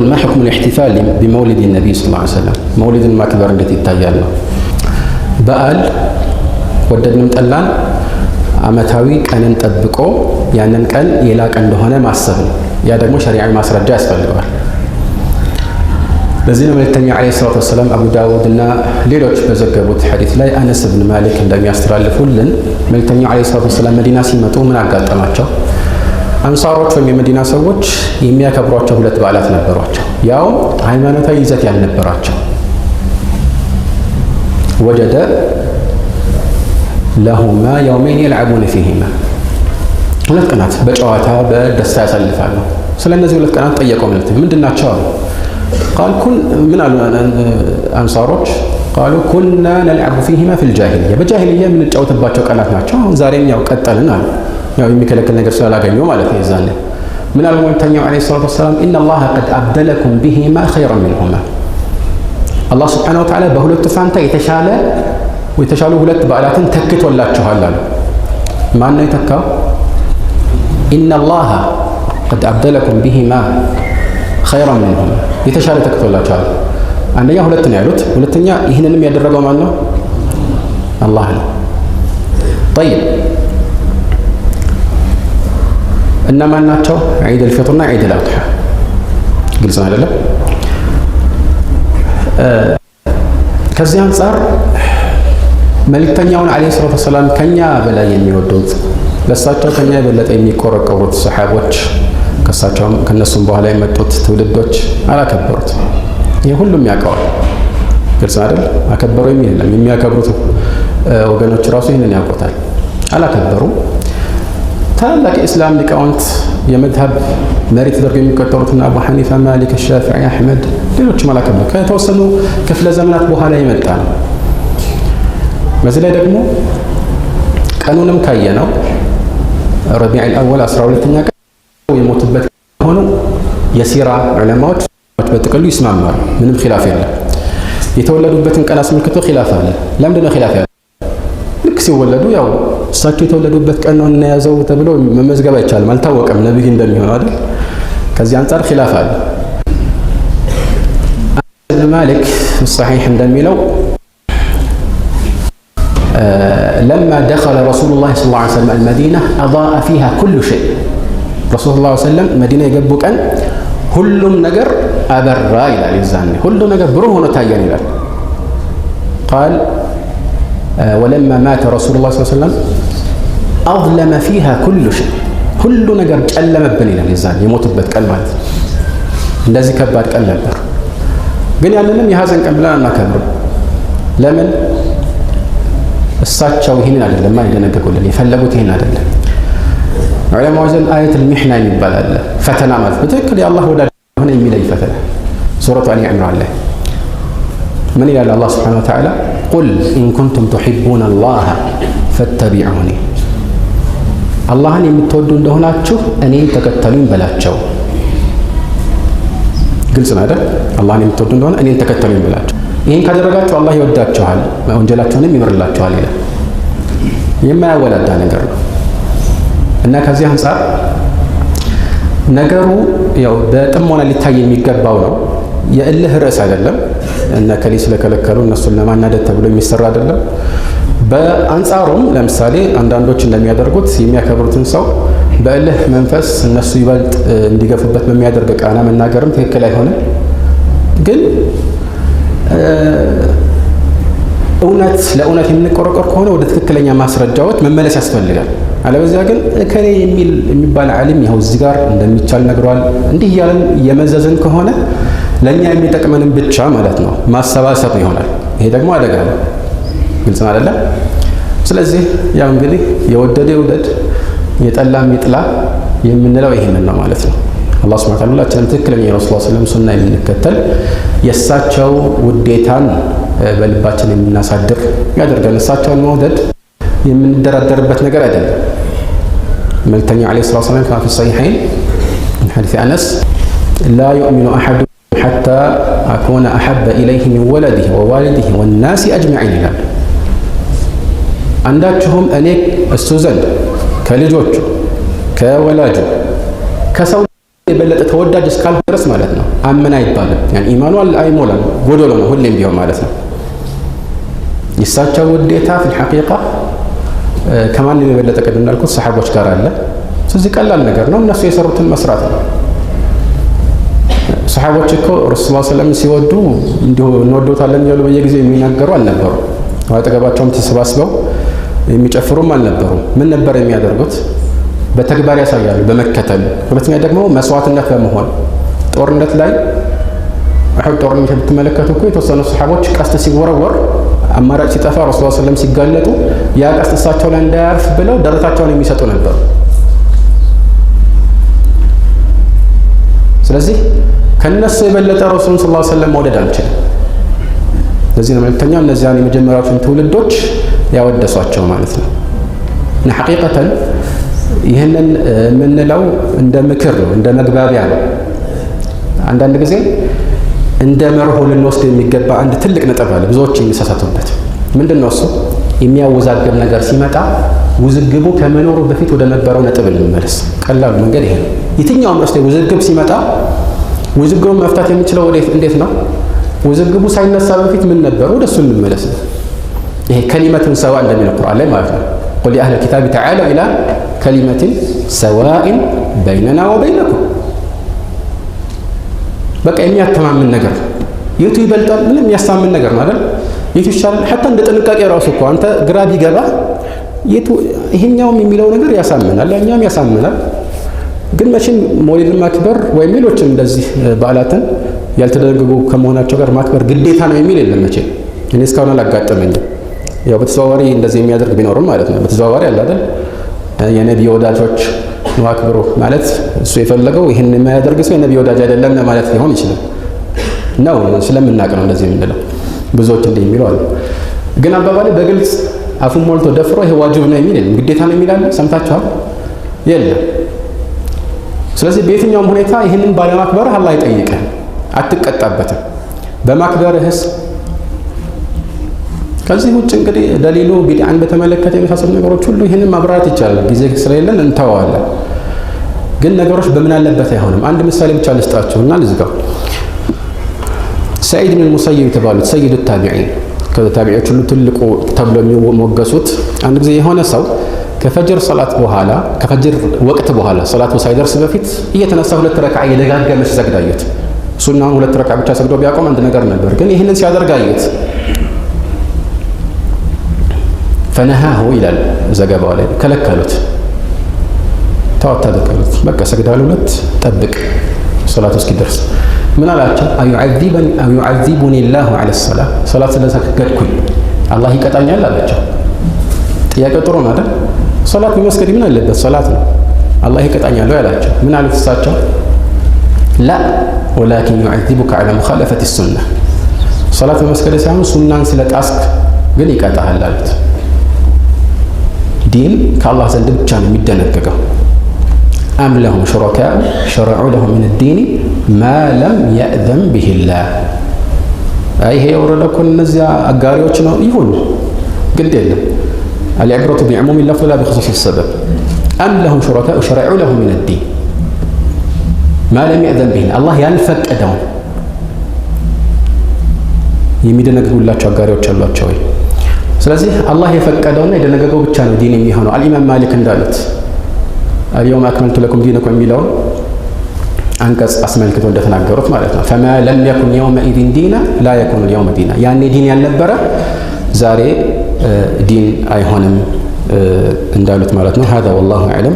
يقول ما حكم الاحتفال بمولد النبي صلى الله عليه وسلم مولد المكبر التي يتايالنا بقال وددንም ጠላን አመታዊ ቀንን ጠብቆ ያንን ቀን የላቀ እንደሆነ ማሰብ ነው ያ ደግሞ ሸሪዓዊ ማስረጃ ያስፈልጋል ለዚህ ነው መልእክተኛው አለይሂ ሰላቱ ወሰለም አቡ ዳውድ እና ሌሎች በዘገቡት ሐዲስ ላይ አነስ ኢብኑ ማሊክ እንደሚያስተላልፉልን መልእክተኛው አለይሂ ሰላቱ ወሰለም መዲና ሲመጡ ምን አጋጠማቸው አንሳሮች ወይም የመዲና ሰዎች የሚያከብሯቸው ሁለት በዓላት ነበሯቸው ያው ሃይማኖታዊ ይዘት ያልነበራቸው ወጀደ ለሁማ يومين يلعبون فيهما ሁለት ቀናት በጨዋታ በደስታ ያሳልፋሉ ስለነዚህ ሁለት ቀናት ጠየቀው ምንድናቸው قال كن من الانصاروች قالوا كنا نلعب فيهما في الجاهليه በጃሂልያ ምን ጫወተባቸው ቀናት ናቸው ዛሬም ያው ቀጠልን አሉ ያው የሚከለከል ነገር ስላላገኙ ማለት ነው ይዛለ ምን አለ መልእክተኛው አለይሂ ሰላቱ ወሰለም ان الله قد ابدلكم بهما خيرا منهما الله سبحانه وتعالى በሁለቱ ፋንታ የተሻሉ ሁለት በዓላትን ተክቶላችኋል አሉ ማን ነው የተካው ان الله قد ابدلكم بهما خيرا منهما የተሻለ ተክቶላችኋል አንደኛ ሁለት ነው ያሉት ሁለተኛ ይሄንንም ያደረገው ማን ነው አላህ ነው طيب እና ማን ናቸው ዒድ አልፈጥር እና ዒድ አልአድሃ ግልጽ አይደለም ከዚህ አንፃር መልእክተኛውን አለይሂ ሰላቱ ወሰላም ከኛ በላይ የሚወዱት ለሳቸው ከኛ የበለጠ የሚቆረቆሩት ሰሃቦች ከሳቸውም ከነሱም በኋላ የመጡት ትውልዶች አላከበሩት የሁሉም ያውቀዋል ግልጽ አይደል አከበሩ የሚልም የሚያከብሩት ወገኖች ራሱ ይሄንን ያውቁታል አላከበሩ ታላቅ እስላም ሊቃውንት የመዝሀብ መሪ ተደርገው የሚቆጠሩትና አቡ ሐኒፋ ማሊክ ሻፊዒ አህመድ ሌሎችም አላከበሩ ከተወሰኑ ክፍለ ዘመናት በኋላ የመጣ ነው በዚህ ላይ ደግሞ ቀኑንም ካየነው ረቢዕ አልአወል 12ኛ ቀን የሞቱበት ሆኖ የሲራ ዑለማዎች በጥቅሉ ይስማማሉ ምንም ኺላፍ የለም የተወለዱበትን ቀን አስመልክቶ ኺላፍ አለ ለምንድን ነው ኺላፍ ያለው ልክ ሲወለዱ ያው እሳቸው የተወለዱበት ቀን ነው እና ያዘው ተብሎ መመዝገብ አይቻልም አልታወቀም ነብይ እንደሚሆን አይደል ከዚህ አንፃር ኺላፍ አለ ማሊክ الصحيح እንደሚለው لما دخل رسول الله صلى الله عليه وسلم المدينة أضاء فيها كل شيء رسول الله صلى الله عليه وسلم مدينة يجبك أن كلهم نجر أبرا إلى الإنسان كل نجر بروه نتاين إلى قال ولما مات رسول الله صلى الله عليه وسلم أظلم فيها كل شيء كل نجر ألم بني إلى الإنسان يموت بتكلمات الذي كبر كلم ግን ያንንም የሐዘን ቀን ብለን አናከብርም ለምን እሳቸው ይሄንን አይደለም ማይደነገቁልን የፈለጉት ይሄን አይደለም ዑለማው ዘንድ አያቱል ሚህና ይባላል ፈተና ማለት በትክክል የአላህ ወዳጅ ሆነ የሚለይ ፈተና ሱረቱ አሊ ኢምራን ላይ ምን ይላል አላህ Subhanahu Wa Ta'ala قل إن كنتم تحبون الله فاتبعوني አላህን የምትወዱ እንደሆናችሁ እኔን ተከተሉኝ በላቸው ግልጽ ነው አይደል አላህን የምትወዱ እንደሆነ እኔን ተከተሉኝ በላቸው ይሄን ካደረጋችሁ አላህ ይወዳችኋል ወንጀላችሁንም ይምርላችኋል ይላል የማያወላዳ ነገር ነው እና ከዚህ አንፃር ነገሩ ያው በጥሞና ሊታይ የሚገባው ነው የእልህ ርዕስ አይደለም እና ከሊስ ለከለከሉ እነሱን ለማናደድ ተብሎ የሚሰራ አይደለም በአንጻሩም ለምሳሌ አንዳንዶች እንደሚያደርጉት የሚያከብሩትን ሰው በእልህ መንፈስ እነሱ ይበልጥ እንዲገፉበት በሚያደርግ ቃና መናገርም ትክክል አይሆንም ግን እውነት ለእውነት የምንቆረቆር ከሆነ ወደ ትክክለኛ ማስረጃዎች መመለስ ያስፈልጋል አለበዚያ ግን ከኔ የሚባል ዓሊም ይኸው እዚህ ጋር እንደሚቻል ነግሯል እንዲህ ያለን የመዘዝን ከሆነ ለኛ የሚጠቅመንን ብቻ ማለት ነው ማሰባሰብ ይሆናል ይሄ ደግሞ አደጋ ነው ግልጽ አይደለም ስለዚህ ያው እንግዲህ የወደደ ይውደድ የጠላም ይጥላ የምንለው ይሄንን ነው ማለት ነው አላህ Subhanahu Wa Ta'ala ሁላችንም ትክክለኛ የረሱል ሰለላሁ ዐለይሂ ወሰለም ሱና የምንከተል የሳቸው ውዴታን በልባችን የምናሳድር ያደርጋል እሳቸውን መውደድ የምንደራደርበት ነገር አይደለም መልእክተኛው አለይሂ ሰላቱ ወሰለም في الصحيحين من حديث أنس لا يؤمن أحد حتى أكون أحب إليه من ولده ووالده والناس أجمعين ይላል አንዳችሁም እኔ እሱ ዘንድ ከልጆቹ ከወላጁ ከሰው የበለጠ ተወዳጅ እስካልሆነ ድረስ ማለት ነው አመን አይባልም። ያን ኢማኑ አይሞላም፣ ጎዶሎ ነው ሁሌም ቢሆን ማለት ነው። የእሳቸው ውዴታ ፊል ሐቂቃ ከማንም የበለጠ ቅድም እንዳልኩት ሰሓቦች ጋር አለ። ስለዚህ ቀላል ነገር ነው፣ እነሱ የሰሩትን መስራት ነው። ሰሓቦች እኮ ረሱል ሰለም ሲወዱ እንዲሁ እንወዶታለን እያሉ በየጊዜው የሚናገሩ አልነበሩ። አጠገባቸውም ተሰባስበው የሚጨፍሩም አልነበሩ። ምን ነበር የሚያደርጉት? በተግባር ያሳያሉ፣ በመከተል። ሁለተኛ ደግሞ መስዋዕትነት በመሆን ጦርነት ላይ አሁን ጦርነት ብትመለከቱ እኮ የተወሰኑ ሰሓቦች ቀስት ሲወረወር አማራጭ ሲጠፋ ረሱል ሰለም ሲጋለጡ ያ ቀስት እሳቸው ላይ እንዳያርፍ ብለው ደረታቸውን የሚሰጡ ነበሩ። ስለዚህ ከነሱ የበለጠ ረሱልን ሰለላሁ ዐለይሂ ወሰለም መውደድ አንችልም። ለዚህ ነው መልእክተኛው እነዚያን የመጀመሪያዎቹን ትውልዶች ያወደሷቸው ማለት ነው። እና ሐቂቀተን ይህንን የምንለው እንደ ምክር ነው፣ እንደ መግባቢያ ነው። አንዳንድ ጊዜ እንደ መርሆ ልንወስድ የሚገባ አንድ ትልቅ ነጥብ አለ፣ ብዙዎች የሚሳሳቱበት። ምንድን ነው እሱ? የሚያወዛግብ ነገር ሲመጣ ውዝግቡ ከመኖሩ በፊት ወደ ነበረው ነጥብ እንመለስ። ቀላሉ መንገድ ይሄ ነው። የትኛውም ርዕስ ላይ ውዝግብ ሲመጣ ውዝግቡን መፍታት የሚችለው እንዴት ነው? ውዝግቡ ሳይነሳ በፊት ምን ነበር? ወደ እሱ እንመለስ ነው። ይሄ ከሊመቱን ሰዋ እንደሚለው ቁርአን ላይ ማለት ነው። ቁል ያ አህለል ኪታቢ ተዓለው ኢላ ከሊመትን ሰዋኢን በይነና ወበይነኩም። በቃ የሚያተማምን ነገር የቱ ይበልጣል? ምንም የሚያሳምን ነገር ነው አይደል? የቱ ይሻላል? ሐታ እንደ ጥንቃቄ ራሱ እኮ አንተ ግራ ቢገባ የቱ ይሄኛውም የሚለው ነገር ያሳምናል፣ ያኛውም ያሳምናል። ግን መቼም መውሊድን ማክበር ወይም ሌሎችም እንደዚህ በዓላትን ያልተደነገጉ ከመሆናቸው ጋር ማክበር ግዴታ ነው የሚል የለም መቼም። እኔ እስካሁን አላጋጠመኝም። ያው በተዘዋዋሪ እንደዚህ የሚያደርግ ቢኖርም ማለት ነው። በተዘዋዋሪ አለ አይደል? የነቢ ወዳጆች ነው አክብሩ ማለት እሱ የፈለገው ይህን የማያደርግ ሰው የነቢ ወዳጅ አይደለም ማለት ሊሆን ይችላል። ነው ስለምናውቅ ነው እንደዚህ የምንለው። ብዙዎች እንዲህ የሚሉ አሉ። ግን አባባሌ በግልጽ አፉን ሞልቶ ደፍሮ ይሄ ዋጅብ ነው የሚል የለም፣ ግዴታ ነው የሚል አለ። ሰምታችኋል? የለም። ስለዚህ በየትኛውም ሁኔታ ይህንን ባለማክበርህ አላህ አይጠይቅህም፣ አትቀጣበትም። በማክበርህስ ከዚህ ውጭ እንግዲህ ደሊሉ ቢድዓን በተመለከተ የመሳሰሉ ነገሮች ሁሉ ይህንን ማብራራት ይቻላል። ጊዜ ስለሌለን እንተዋዋለን። ግን ነገሮች በምን አለበት አይሆንም። አንድ ምሳሌ ብቻ ልስጣችሁና ልዝጋው። ሰዒድ ብን ሙሰይብ የተባሉት ሰይዱ ታቢዒን ከታቢዒዎች ሁሉ ትልቁ ተብሎ የሚሞገሱት አንድ ጊዜ የሆነ ሰው ከፈጅር ሰላት በኋላ ከፈጅር ወቅት በኋላ ሰላቱ ሳይደርስ በፊት እየተነሳ 2 ረክዓ እየደጋገመ ሲሰግድ አዩት። ሱናውን 2 ረክዓ ብቻ ሰግዶ ቢያቆም አንድ ነገር ነበር፣ ግን ይህንን ሲያደርግ አዩት። ፈነሃሁ ይላል ዘገባው ላይ፣ ከለከሉት። ተዋት አደረጉት። በቃ ሰግዳሉ 2 ጠብቅ ሰላቱ እስኪደርስ። ምን አላቸው? አዩዓዚቡኒ ላሁ ዐለ ሰላ፣ ሰላት ስለሰገድኩኝ አላህ ይቀጣኛል አላቸው። ጥያቄው ጥሩ ነው አይደል? ሰላት በመስገድ ምን አለበት? ሰላት ነው። አላህ ይቀጣኛል ያላቸው ምን አሉት እሳቸው? ላ ወላኪን ዩዓዚቡከ ዐላ ሙኻለፈቲ ሱና፣ ሰላት በመስገድ ሳይሆን ሱናን ስለጣስክ ግን ይቀጣሃል አሉት። ዲን ከአላህ ዘንድ ብቻ ነው የሚደነገገው። አም ለሁም ሹረካኡ ሸረዑ ለሁም ሚነ ዲኒ ማ ለም የእዘን ቢሂላህ። ይሄ የወረደ እኮ እነዚያ አጋሪዎች ነው ይሁን ግድ የለም። العبرة بعموم اللفظ لا بخصوص السبب. أم لهم شركاء شرعوا لهم من الدين ما لم يأذن به الله ያልፈቀደው የሚደነግጉላቸው አጋሪዎች አሏቸው ወይ? ስለዚህ አላህ የፈቀደውና የደነገገው ብቻ ነው ዲን የሚሆነው። አልኢማም ማሊክ እንዳሉት አልየውም አክመልቱ ለኩም ዲነኩም የሚለውን አንቀጽ አስመልክቶ እንደተናገሩት ማለት ነው። ፈማ ለም የኩን የውመኢዚን ዲና ላ የኩኑ ልየውመ ዲና፣ ያኔ ዲን ያልነበረ ዛሬ ዲን አይሆንም እንዳሉት ማለት ነው። ሀዛ ወላሁ አዕለም።